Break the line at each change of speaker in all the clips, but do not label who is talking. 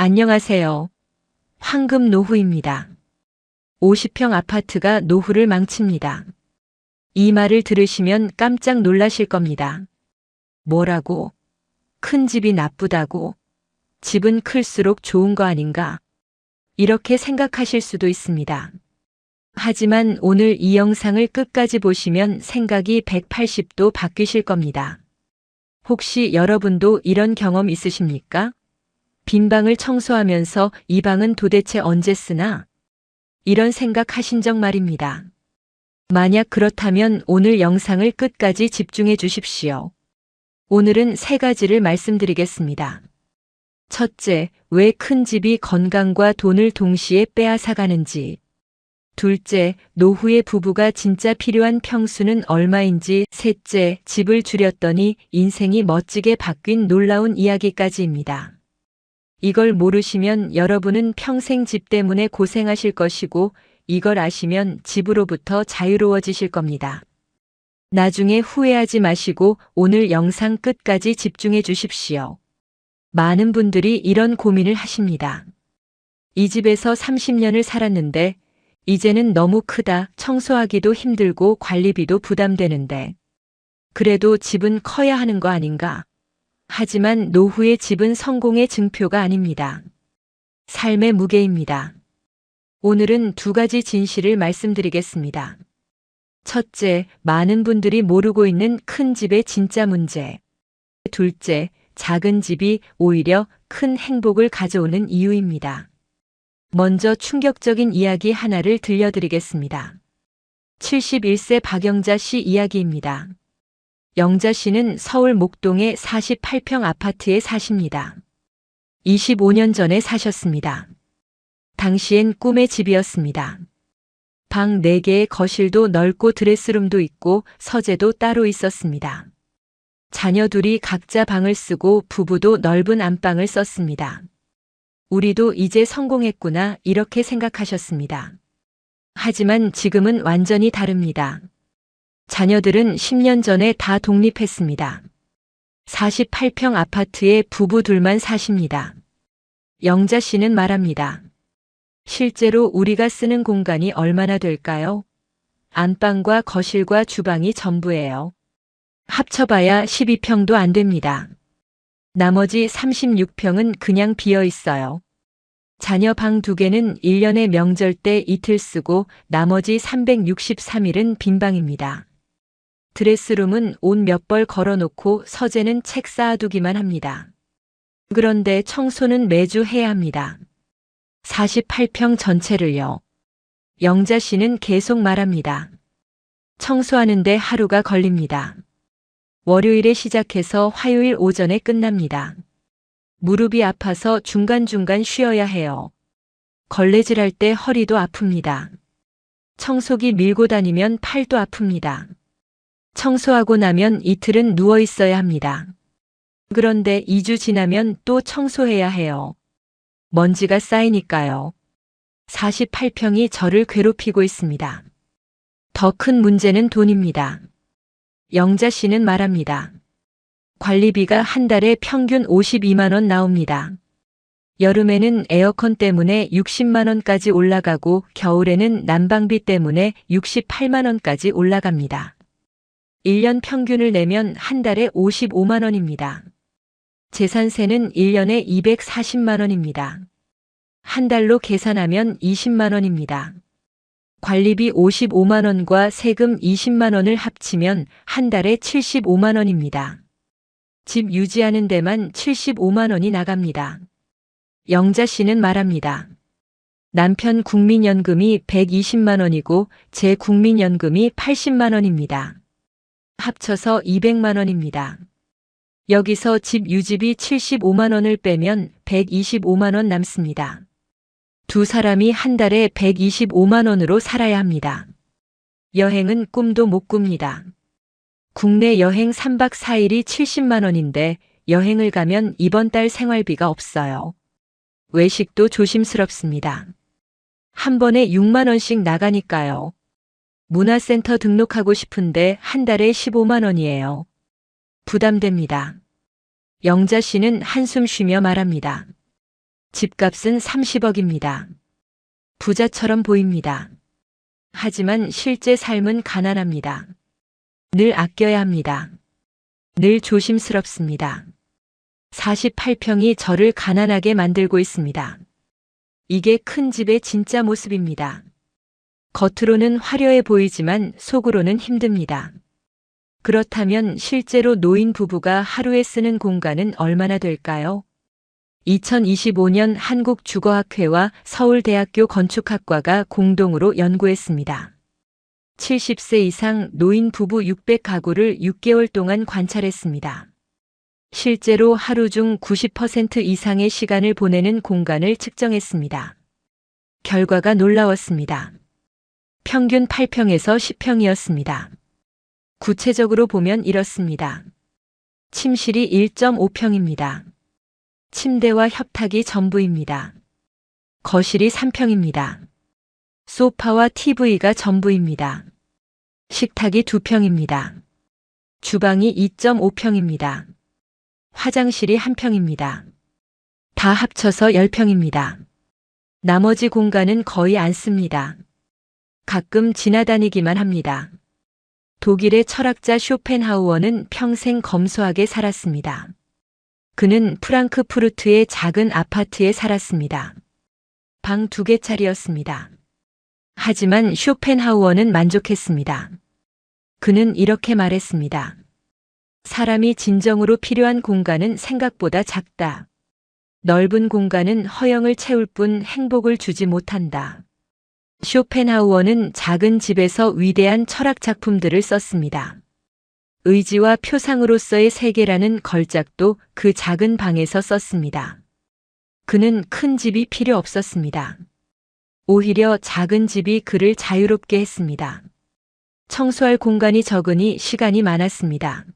안녕하세요. 황금 노후입니다. 50평 아파트가 노후를 망칩니다. 이 말을 들으시면 깜짝 놀라실 겁니다. 뭐라고? 큰 집이 나쁘다고? 집은 클수록 좋은 거 아닌가? 이렇게 생각하실 수도 있습니다. 하지만 오늘 이 영상을 끝까지 보시면 생각이 180도 바뀌실 겁니다. 혹시 여러분도 이런 경험 있으십니까? 빈 방을 청소하면서 이 방은 도대체 언제 쓰나? 이런 생각하신 적 말입니다. 만약 그렇다면 오늘 영상을 끝까지 집중해 주십시오. 오늘은 3가지를 말씀드리겠습니다. 첫째, 왜 큰 집이 건강과 돈을 동시에 빼앗아가는지. 둘째, 노후의 부부가 진짜 필요한 평수는 얼마인지. 셋째, 집을 줄였더니 인생이 멋지게 바뀐 놀라운 이야기까지입니다. 이걸 모르시면 여러분은 평생 집 때문에 고생하실 것이고, 이걸 아시면 집으로부터 자유로워지실 겁니다. 나중에 후회하지 마시고 오늘 영상 끝까지 집중해 주십시오. 많은 분들이 이런 고민을 하십니다. 이 집에서 30년을 살았는데 이제는 너무 크다, 청소하기도 힘들고 관리비도 부담되는데 그래도 집은 커야 하는 거 아닌가? 하지만 노후의 집은 성공의 증표가 아닙니다. 삶의 무게입니다. 오늘은 2가지 진실을 말씀드리겠습니다. 첫째, 많은 분들이 모르고 있는 큰 집의 진짜 문제. 둘째, 작은 집이 오히려 큰 행복을 가져오는 이유입니다. 먼저 충격적인 이야기 하나를 들려드리겠습니다. 71세 박영자 씨 이야기입니다. 영자 씨는 서울 목동의 48평 아파트에 사십니다. 25년 전에 사셨습니다. 당시엔 꿈의 집이었습니다. 방 4개의 거실도 넓고 드레스룸도 있고 서재도 따로 있었습니다. 자녀 둘이 각자 방을 쓰고 부부도 넓은 안방을 썼습니다. 우리도 이제 성공했구나 이렇게 생각하셨습니다. 하지만 지금은 완전히 다릅니다. 자녀들은 10년 전에 다 독립했습니다. 48평 아파트에 부부 둘만 사십니다. 영자 씨는 말합니다. 실제로 우리가 쓰는 공간이 얼마나 될까요? 안방과 거실과 주방이 전부예요. 합쳐봐야 12평도 안 됩니다. 나머지 36평은 그냥 비어 있어요. 자녀 방 2개는 1년에 명절 때 이틀 쓰고 나머지 363일은 빈 방입니다. 드레스룸은 옷 몇 벌 걸어놓고 서재는 책 쌓아두기만 합니다. 그런데 청소는 매주 해야 합니다. 48평 전체를요. 영자 씨는 계속 말합니다. 청소하는데 하루가 걸립니다. 월요일에 시작해서 화요일 오전에 끝납니다. 무릎이 아파서 중간중간 쉬어야 해요. 걸레질할 때 허리도 아픕니다. 청소기 밀고 다니면 팔도 아픕니다. 청소하고 나면 이틀은 누워 있어야 합니다. 그런데 2주 지나면 또 청소해야 해요. 먼지가 쌓이니까요. 48평이 저를 괴롭히고 있습니다. 더 큰 문제는 돈입니다. 영자 씨는 말합니다. 관리비가 한 달에 평균 52만 원 나옵니다. 여름에는 에어컨 때문에 60만 원까지 올라가고 겨울에는 난방비 때문에 68만 원까지 올라갑니다. 1년 평균을 내면 한 달에 55만 원입니다. 재산세는 1년에 240만 원입니다. 한 달로 계산하면 20만 원입니다. 관리비 55만 원과 세금 20만 원을 합치면 한 달에 75만 원입니다. 집 유지하는 데만 75만 원이 나갑니다. 영자 씨는 말합니다. 남편 국민연금이 120만 원이고 제 국민연금이 80만 원입니다. 합쳐서 200만 원입니다. 여기서 집 유지비 75만 원을 빼면 125만 원 남습니다. 2 사람이 한 달에 125만 원으로 살아야 합니다. 여행은 꿈도 못 꿉니다. 국내 여행 3박 4일이 70만 원인데 여행을 가면 이번 달 생활비가 없어요. 외식도 조심스럽습니다. 한 번에 6만 원씩 나가니까요. 문화센터 등록하고 싶은데 한 달에 15만 원이에요. 부담됩니다. 영자 씨는 한숨 쉬며 말합니다. 집값은 30억입니다. 부자처럼 보입니다. 하지만 실제 삶은 가난합니다. 늘 아껴야 합니다. 늘 조심스럽습니다. 48평이 저를 가난하게 만들고 있습니다. 이게 큰 집의 진짜 모습입니다. 겉으로는 화려해 보이지만 속으로는 힘듭니다. 그렇다면 실제로 노인 부부가 하루에 쓰는 공간은 얼마나 될까요? 2025년 한국주거학회와 서울대학교 건축학과가 공동으로 연구했습니다. 70세 이상 노인 부부 600가구를 6개월 동안 관찰했습니다. 실제로 하루 중 90% 이상의 시간을 보내는 공간을 측정했습니다. 결과가 놀라웠습니다. 평균 8평에서 10평이었습니다. 구체적으로 보면 이렇습니다. 침실이 1.5평입니다. 침대와 협탁이 전부입니다. 거실이 3평입니다. 소파와 TV가 전부입니다. 식탁이 2평입니다. 주방이 2.5평입니다. 화장실이 1평입니다. 다 합쳐서 10평입니다. 나머지 공간은 거의 안 씁니다. 가끔 지나다니기만 합니다. 독일의 철학자 쇼펜하우어는 평생 검소하게 살았습니다. 그는 프랑크푸르트의 작은 아파트에 살았습니다. 방 2개짜리였습니다. 하지만 쇼펜하우어는 만족했습니다. 그는 이렇게 말했습니다. 사람이 진정으로 필요한 공간은 생각보다 작다. 넓은 공간은 허영을 채울 뿐 행복을 주지 못한다. 쇼펜하우어는 작은 집에서 위대한 철학 작품들을 썼습니다. 의지와 표상으로서의 세계라는 걸작도 그 작은 방에서 썼습니다. 그는 큰 집이 필요 없었습니다. 오히려 작은 집이 그를 자유롭게 했습니다. 청소할 공간이 적으니 시간이 많았습니다.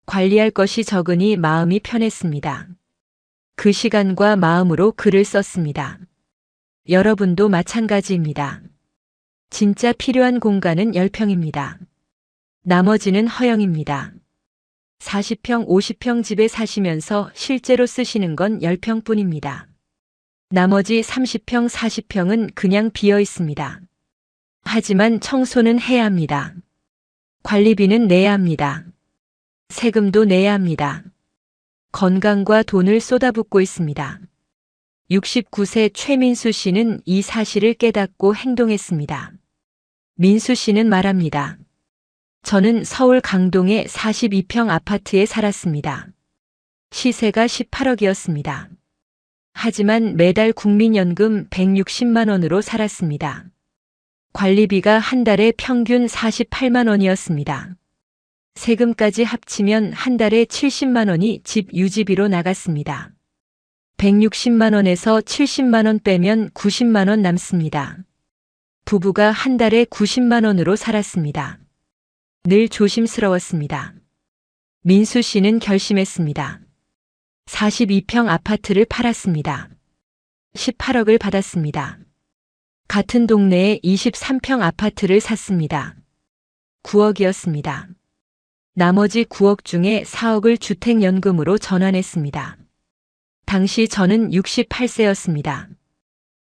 관리할 것이 적으니 마음이 편했습니다. 그 시간과 마음으로 글을 썼습니다. 여러분도 마찬가지입니다. 진짜 필요한 공간은 10평입니다. 나머지는 허영입니다. 40평, 50평 집에 사시면서 실제로 쓰시는 건 10평뿐입니다. 나머지 30평, 40평은 그냥 비어 있습니다. 하지만 청소는 해야 합니다. 관리비는 내야 합니다. 세금도 내야 합니다. 건강과 돈을 쏟아붓고 있습니다. 69세 최민수 씨는 이 사실을 깨닫고 행동했습니다. 민수 씨는 말합니다. 저는 서울 강동의 42평 아파트에 살았습니다. 시세가 18억이었습니다. 하지만 매달 국민연금 160만 원으로 살았습니다. 관리비가 한 달에 평균 48만 원이었습니다. 세금까지 합치면 한 달에 70만 원이 집 유지비로 나갔습니다. 160만 원에서 70만 원 빼면 90만 원 남습니다. 부부가 한 달에 90만 원으로 살았습니다. 늘 조심스러웠습니다. 민수 씨는 결심했습니다. 42평 아파트를 팔았습니다. 18억을 받았습니다. 같은 동네에 23평 아파트를 샀습니다. 9억이었습니다. 나머지 9억 중에 4억을 주택연금으로 전환했습니다. 당시 저는 68세였습니다.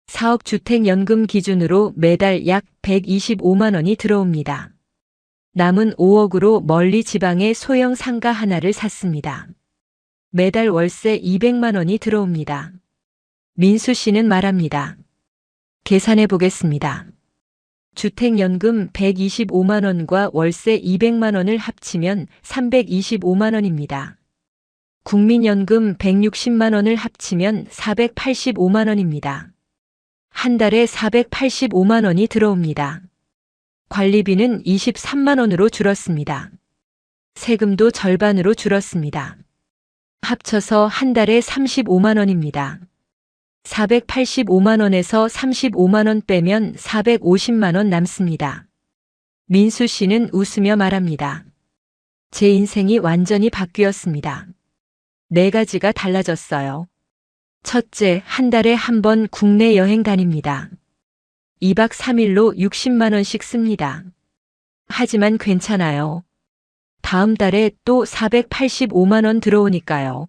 4억 주택연금 기준으로 매달 약 125만 원이 들어옵니다. 남은 5억으로 멀리 지방의 소형 상가 하나를 샀습니다. 매달 월세 200만 원이 들어옵니다. 민수 씨는 말합니다. 계산해 보겠습니다. 주택연금 125만 원과 월세 200만 원을 합치면 325만 원입니다. 국민연금 160만 원을 합치면 485만 원입니다. 한 달에 485만 원이 들어옵니다. 관리비는 23만 원으로 줄었습니다. 세금도 절반으로 줄었습니다. 합쳐서 한 달에 35만 원입니다. 485만 원에서 35만 원 빼면 450만 원 남습니다. 민수 씨는 웃으며 말합니다. 제 인생이 완전히 바뀌었습니다. 4가지가 달라졌어요. 첫째, 한 달에 한 번 국내 여행 다닙니다. 2박 3일로 60만 원씩 씁니다. 하지만 괜찮아요. 다음 달에 또 485만 원 들어오니까요.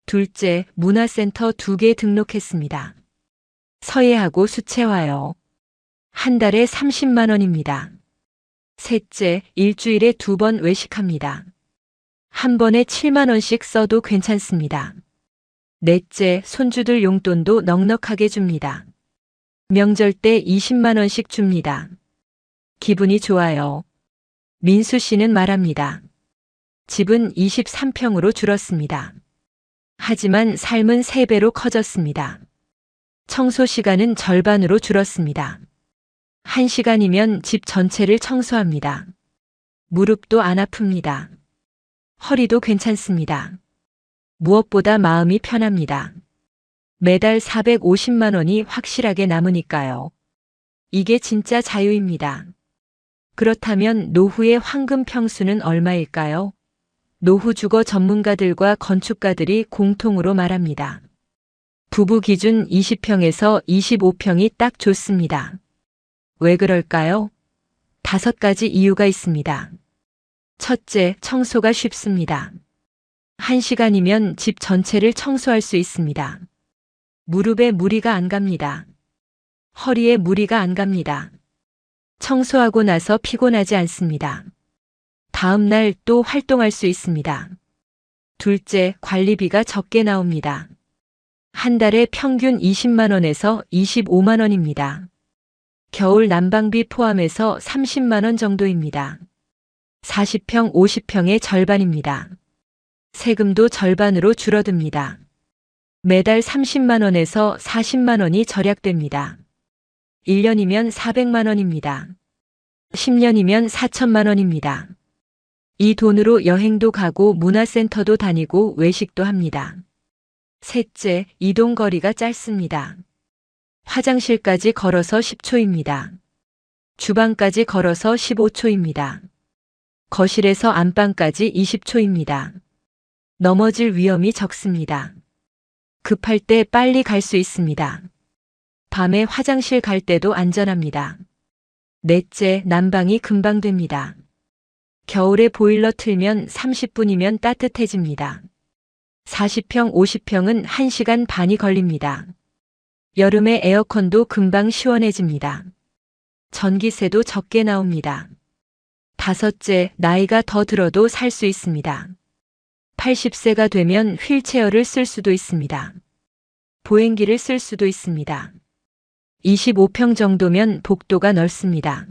둘째, 문화센터 2개 등록했습니다. 서예하고 수채화요. 한 달에 30만 원입니다. 셋째, 일주일에 2번 외식합니다. 한 번에 7만 원씩 써도 괜찮습니다. 넷째, 손주들 용돈도 넉넉하게 줍니다. 명절 때 20만 원씩 줍니다. 기분이 좋아요. 민수 씨는 말합니다. 집은 23평으로 줄었습니다. 하지만 삶은 3배로 커졌습니다. 청소 시간은 절반으로 줄었습니다. 1시간이면 집 전체를 청소합니다. 무릎도 안 아픕니다. 허리도 괜찮습니다. 무엇보다 마음이 편합니다. 매달 450만 원이 확실하게 남으니까요. 이게 진짜 자유입니다. 그렇다면 노후의 황금 평수는 얼마일까요? 노후 주거 전문가들과 건축가들이 공통으로 말합니다. 부부 기준 20평에서 25평이 딱 좋습니다. 왜 그럴까요? 5가지 이유가 있습니다. 첫째, 청소가 쉽습니다. 1시간이면 집 전체를 청소할 수 있습니다. 무릎에 무리가 안 갑니다. 허리에 무리가 안 갑니다. 청소하고 나서 피곤하지 않습니다. 다음 날 또 활동할 수 있습니다. 둘째, 관리비가 적게 나옵니다. 한 달에 평균 20만 원에서 25만 원입니다. 겨울 난방비 포함해서 30만 원 정도입니다. 40평, 50평의 절반입니다. 세금도 절반으로 줄어듭니다. 매달 30만 원에서 40만 원이 절약됩니다. 1년이면 400만 원입니다. 10년이면 4천만 원입니다. 이 돈으로 여행도 가고 문화센터도 다니고 외식도 합니다. 셋째, 이동 거리가 짧습니다. 화장실까지 걸어서 10초입니다. 주방까지 걸어서 15초입니다. 거실에서 안방까지 20초입니다. 넘어질 위험이 적습니다. 급할 때 빨리 갈 수 있습니다. 밤에 화장실 갈 때도 안전합니다. 넷째, 난방이 금방 됩니다. 겨울에 보일러 틀면 30분이면 따뜻해집니다. 40평, 50평은 1시간 반이 걸립니다. 여름에 에어컨도 금방 시원해집니다. 전기세도 적게 나옵니다. 다섯째, 나이가 더 들어도 살 수 있습니다. 80세가 되면 휠체어를 쓸 수도 있습니다. 보행기를 쓸 수도 있습니다. 25평 정도면 복도가 넓습니다.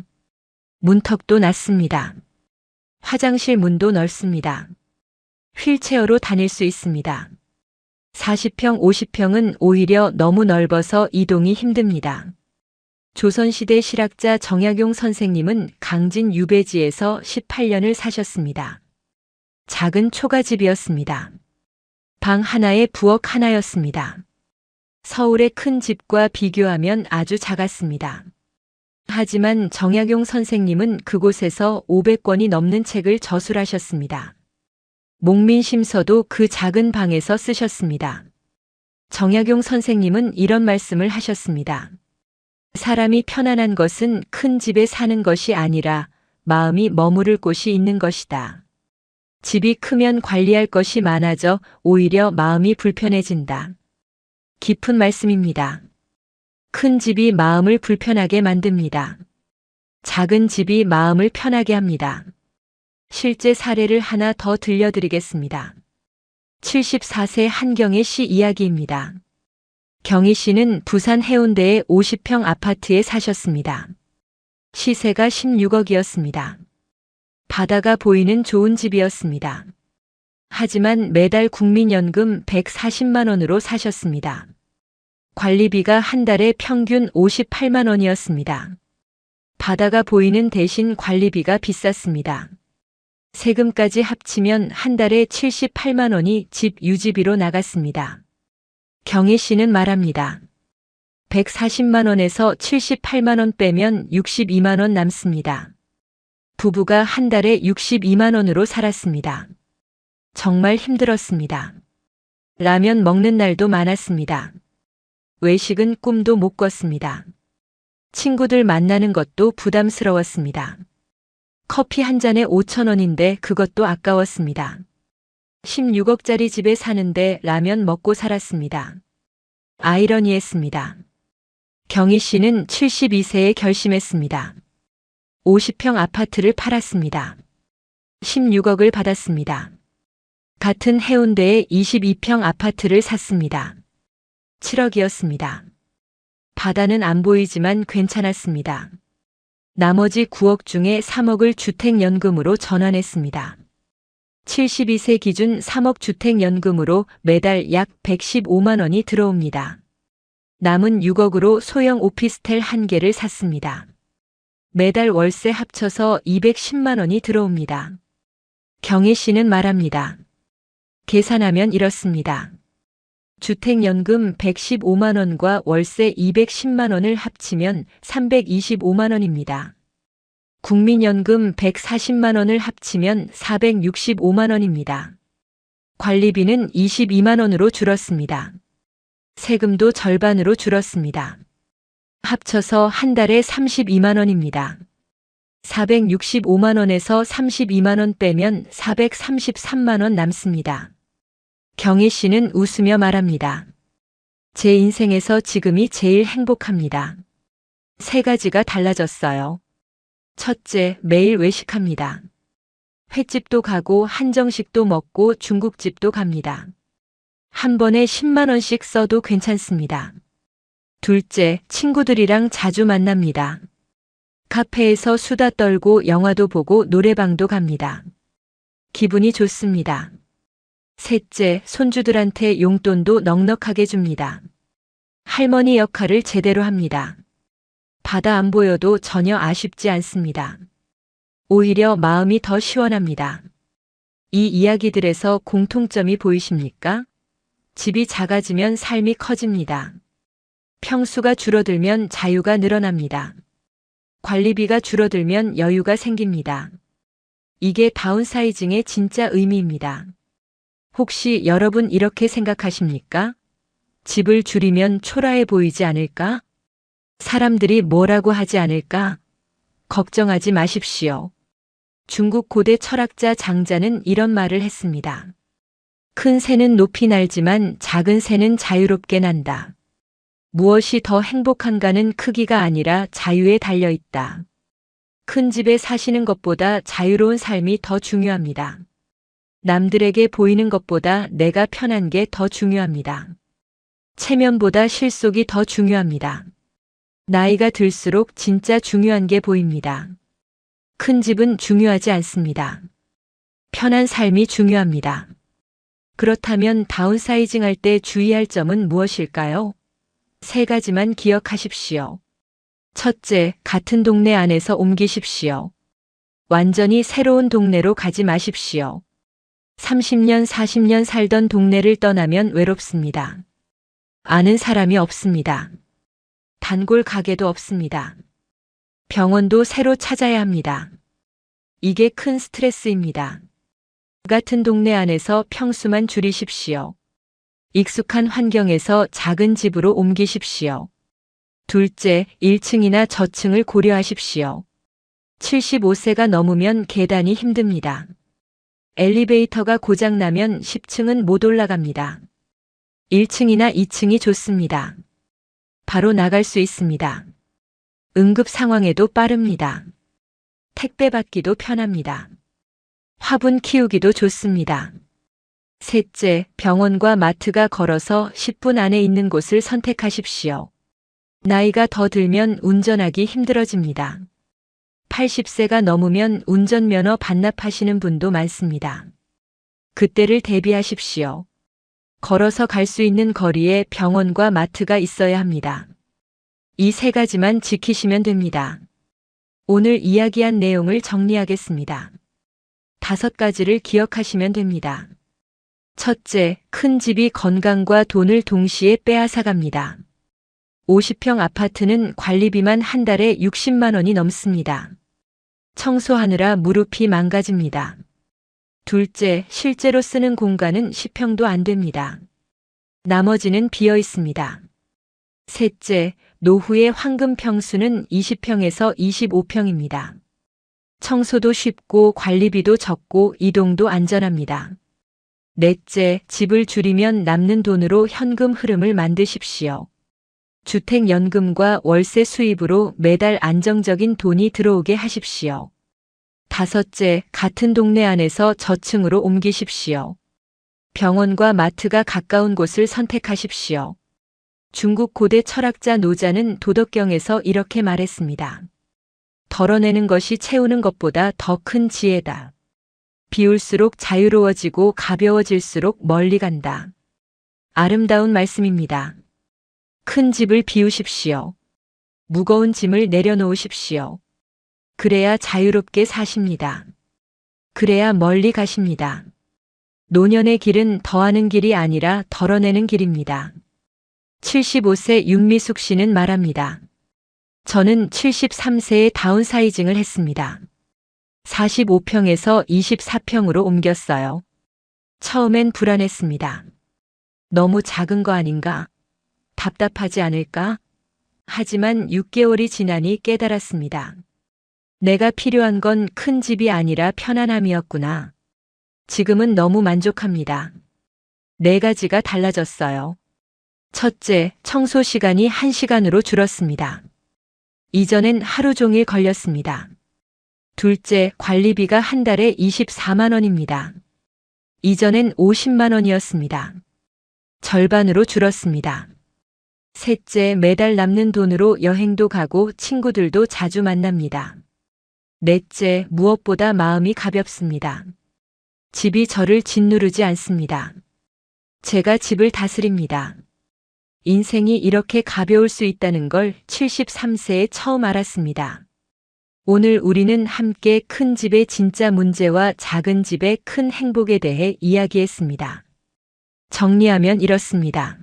문턱도 낮습니다. 화장실 문도 넓습니다. 휠체어로 다닐 수 있습니다. 40평, 50평은 오히려 너무 넓어서 이동이 힘듭니다. 조선시대 실학자 정약용 선생님은 강진 유배지에서 18년을 사셨습니다. 작은 초가집이었습니다. 방 하나에 부엌 하나였습니다. 서울의 큰 집과 비교하면 아주 작았습니다. 하지만 정약용 선생님은 그곳에서 500권이 넘는 책을 저술하셨습니다. 목민심서도 그 작은 방에서 쓰셨습니다. 정약용 선생님은 이런 말씀을 하셨습니다. 사람이 편안한 것은 큰 집에 사는 것이 아니라 마음이 머무를 곳이 있는 것이다. 집이 크면 관리할 것이 많아져 오히려 마음이 불편해진다. 깊은 말씀입니다. 큰 집이 마음을 불편하게 만듭니다. 작은 집이 마음을 편하게 합니다. 실제 사례를 하나 더 들려드리겠습니다. 74세 한경애 씨 이야기입니다. 경희 씨는 부산 해운대의 50평 아파트에 사셨습니다. 시세가 16억이었습니다. 바다가 보이는 좋은 집이었습니다. 하지만 매달 국민연금 140만 원으로 사셨습니다. 관리비가 한 달에 평균 58만 원이었습니다. 바다가 보이는 대신 관리비가 비쌌습니다. 세금까지 합치면 한 달에 78만 원이 집 유지비로 나갔습니다. 경혜 씨는 말합니다. 140만 원에서 78만 원 빼면 62만 원 남습니다. 부부가 한 달에 62만 원으로 살았습니다. 정말 힘들었습니다. 라면 먹는 날도 많았습니다. 외식은 꿈도 못 꿨습니다. 친구들 만나는 것도 부담스러웠습니다. 커피 한 잔에 5천 원인데 그것도 아까웠습니다. 16억짜리 집에 사는데 라면 먹고 살았습니다. 아이러니했습니다. 경희 씨는 72세에 결심했습니다. 50평 아파트를 팔았습니다. 16억을 받았습니다. 같은 해운대에 22평 아파트를 샀습니다. 7억이었습니다. 바다는 안 보이지만 괜찮았습니다. 나머지 9억 중에 3억을 주택연금으로 전환했습니다. 72세 기준 3억 주택연금으로 매달 약 115만 원이 들어옵니다. 남은 6억으로 소형 오피스텔 1개를 샀습니다. 매달 월세 합쳐서 210만 원이 들어옵니다. 경희 씨는 말합니다. 계산하면 이렇습니다. 주택연금 115만 원과 월세 210만 원을 합치면 325만 원입니다. 국민연금 140만 원을 합치면 465만 원입니다. 관리비는 22만 원으로 줄었습니다. 세금도 절반으로 줄었습니다. 합쳐서 한 달에 32만 원입니다. 465만 원에서 32만 원 빼면 433만 원 남습니다. 경희 씨는 웃으며 말합니다. 제 인생에서 지금이 제일 행복합니다. 3가지가 달라졌어요. 첫째, 매일 외식합니다. 횟집도 가고 한정식도 먹고 중국집도 갑니다. 한 번에 10만 원씩 써도 괜찮습니다. 둘째, 친구들이랑 자주 만납니다. 카페에서 수다 떨고 영화도 보고 노래방도 갑니다. 기분이 좋습니다. 셋째, 손주들한테 용돈도 넉넉하게 줍니다. 할머니 역할을 제대로 합니다. 바다 안 보여도 전혀 아쉽지 않습니다. 오히려 마음이 더 시원합니다. 이 이야기들에서 공통점이 보이십니까? 집이 작아지면 삶이 커집니다. 평수가 줄어들면 자유가 늘어납니다. 관리비가 줄어들면 여유가 생깁니다. 이게 다운사이징의 진짜 의미입니다. 혹시 여러분 이렇게 생각하십니까? 집을 줄이면 초라해 보이지 않을까? 사람들이 뭐라고 하지 않을까? 걱정하지 마십시오. 중국 고대 철학자 장자는 이런 말을 했습니다. 큰 새는 높이 날지만 작은 새는 자유롭게 난다. 무엇이 더 행복한가는 크기가 아니라 자유에 달려 있다. 큰 집에 사시는 것보다 자유로운 삶이 더 중요합니다. 남들에게 보이는 것보다 내가 편한 게 더 중요합니다. 체면보다 실속이 더 중요합니다. 나이가 들수록 진짜 중요한 게 보입니다. 큰 집은 중요하지 않습니다. 편한 삶이 중요합니다. 그렇다면 다운사이징 할 때 주의할 점은 무엇일까요? 3가지만 기억하십시오. 첫째, 같은 동네 안에서 옮기십시오. 완전히 새로운 동네로 가지 마십시오. 30년, 40년 살던 동네를 떠나면 외롭습니다. 아는 사람이 없습니다. 단골 가게도 없습니다. 병원도 새로 찾아야 합니다. 이게 큰 스트레스입니다. 같은 동네 안에서 평수만 줄이십시오. 익숙한 환경에서 작은 집으로 옮기십시오. 둘째, 1층이나 저층을 고려하십시오. 75세가 넘으면 계단이 힘듭니다. 엘리베이터가 고장나면 10층은 못 올라갑니다. 1층이나 2층이 좋습니다. 바로 나갈 수 있습니다. 응급 상황에도 빠릅니다. 택배 받기도 편합니다. 화분 키우기도 좋습니다. 셋째, 병원과 마트가 걸어서 10분 안에 있는 곳을 선택하십시오. 나이가 더 들면 운전하기 힘들어집니다. 80세가 넘으면 운전면허 반납하시는 분도 많습니다. 그때를 대비하십시오. 걸어서 갈 수 있는 거리에 병원과 마트가 있어야 합니다. 이 3가지만 지키시면 됩니다. 오늘 이야기한 내용을 정리하겠습니다. 5가지를 기억하시면 됩니다. 첫째, 큰 집이 건강과 돈을 동시에 빼앗아갑니다. 50평 아파트는 관리비만 한 달에 60만 원이 넘습니다. 청소하느라 무릎이 망가집니다. 둘째, 실제로 쓰는 공간은 10평도 안 됩니다. 나머지는 비어 있습니다. 셋째, 노후의 황금 평수는 20평에서 25평입니다. 청소도 쉽고 관리비도 적고 이동도 안전합니다. 넷째, 집을 줄이면 남는 돈으로 현금 흐름을 만드십시오. 주택연금과 월세 수입으로 매달 안정적인 돈이 들어오게 하십시오. 다섯째, 같은 동네 안에서 저층으로 옮기십시오. 병원과 마트가 가까운 곳을 선택하십시오. 중국 고대 철학자 노자는 도덕경에서 이렇게 말했습니다. 덜어내는 것이 채우는 것보다 더 큰 지혜다. 비울수록 자유로워지고 가벼워질수록 멀리 간다. 아름다운 말씀입니다. 큰 집을 비우십시오. 무거운 짐을 내려놓으십시오. 그래야 자유롭게 사십니다. 그래야 멀리 가십니다. 노년의 길은 더하는 길이 아니라 덜어내는 길입니다. 75세 윤미숙 씨는 말합니다. 저는 73세에 다운사이징을 했습니다. 45평에서 24평으로 옮겼어요. 처음엔 불안했습니다. 너무 작은 거 아닌가? 답답하지 않을까? 하지만 6개월이 지나니 깨달았습니다. 내가 필요한 건 큰 집이 아니라 편안함이었구나. 지금은 너무 만족합니다. 4가지가 달라졌어요. 첫째, 청소 시간이 1시간으로 줄었습니다. 이전엔 하루 종일 걸렸습니다. 둘째, 관리비가 한 달에 24만 원입니다. 이전엔 50만 원이었습니다. 절반으로 줄었습니다. 셋째, 매달 남는 돈으로 여행도 가고 친구들도 자주 만납니다. 넷째, 무엇보다 마음이 가볍습니다. 집이 저를 짓누르지 않습니다. 제가 집을 다스립니다. 인생이 이렇게 가벼울 수 있다는 걸 73세에 처음 알았습니다. 오늘 우리는 함께 큰 집의 진짜 문제와 작은 집의 큰 행복에 대해 이야기했습니다. 정리하면 이렇습니다.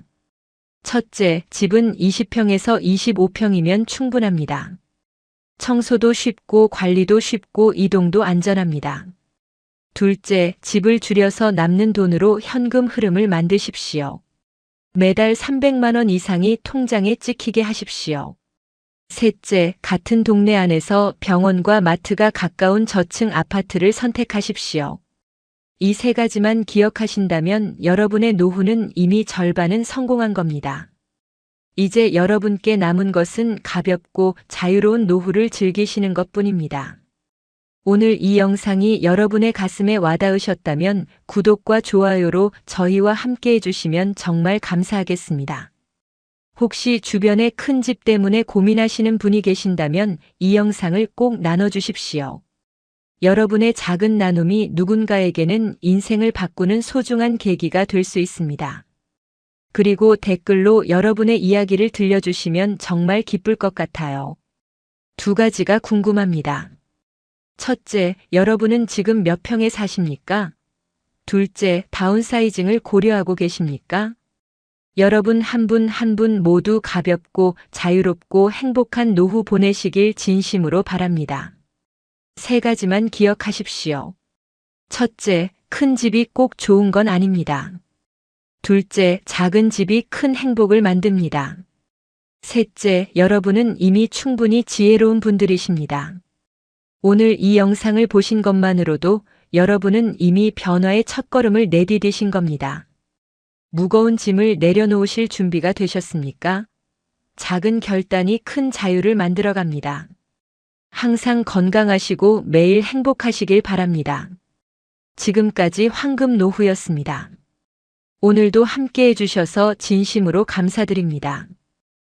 첫째, 집은 20평에서 25평이면 충분합니다. 청소도 쉽고 관리도 쉽고 이동도 안전합니다. 둘째, 집을 줄여서 남는 돈으로 현금 흐름을 만드십시오. 매달 300만 원 이상이 통장에 찍히게 하십시오. 셋째, 같은 동네 안에서 병원과 마트가 가까운 저층 아파트를 선택하십시오. 이 3가지만 기억하신다면 여러분의 노후는 이미 절반은 성공한 겁니다. 이제 여러분께 남은 것은 가볍고 자유로운 노후를 즐기시는 것뿐입니다. 오늘 이 영상이 여러분의 가슴에 와닿으셨다면 구독과 좋아요로 저희와 함께 해주시면 정말 감사하겠습니다. 혹시 주변에 큰 집 때문에 고민하시는 분이 계신다면 이 영상을 꼭 나눠주십시오. 여러분의 작은 나눔이 누군가에게는 인생을 바꾸는 소중한 계기가 될 수 있습니다. 그리고 댓글로 여러분의 이야기를 들려주시면 정말 기쁠 것 같아요. 2가지가 궁금합니다. 첫째, 여러분은 지금 몇 평에 사십니까? 둘째, 다운사이징을 고려하고 계십니까? 여러분 한 분 한 분 모두 가볍고 자유롭고 행복한 노후 보내시길 진심으로 바랍니다. 3가지만 기억하십시오. 첫째, 큰 집이 꼭 좋은 건 아닙니다. 둘째, 작은 집이 큰 행복을 만듭니다. 셋째, 여러분은 이미 충분히 지혜로운 분들이십니다. 오늘 이 영상을 보신 것만으로도 여러분은 이미 변화의 첫걸음을 내디디신 겁니다. 무거운 짐을 내려놓으실 준비가 되셨습니까? 작은 결단이 큰 자유를 만들어갑니다. 항상 건강하시고 매일 행복하시길 바랍니다. 지금까지 황금 노후였습니다. 오늘도 함께 해주셔서 진심으로 감사드립니다.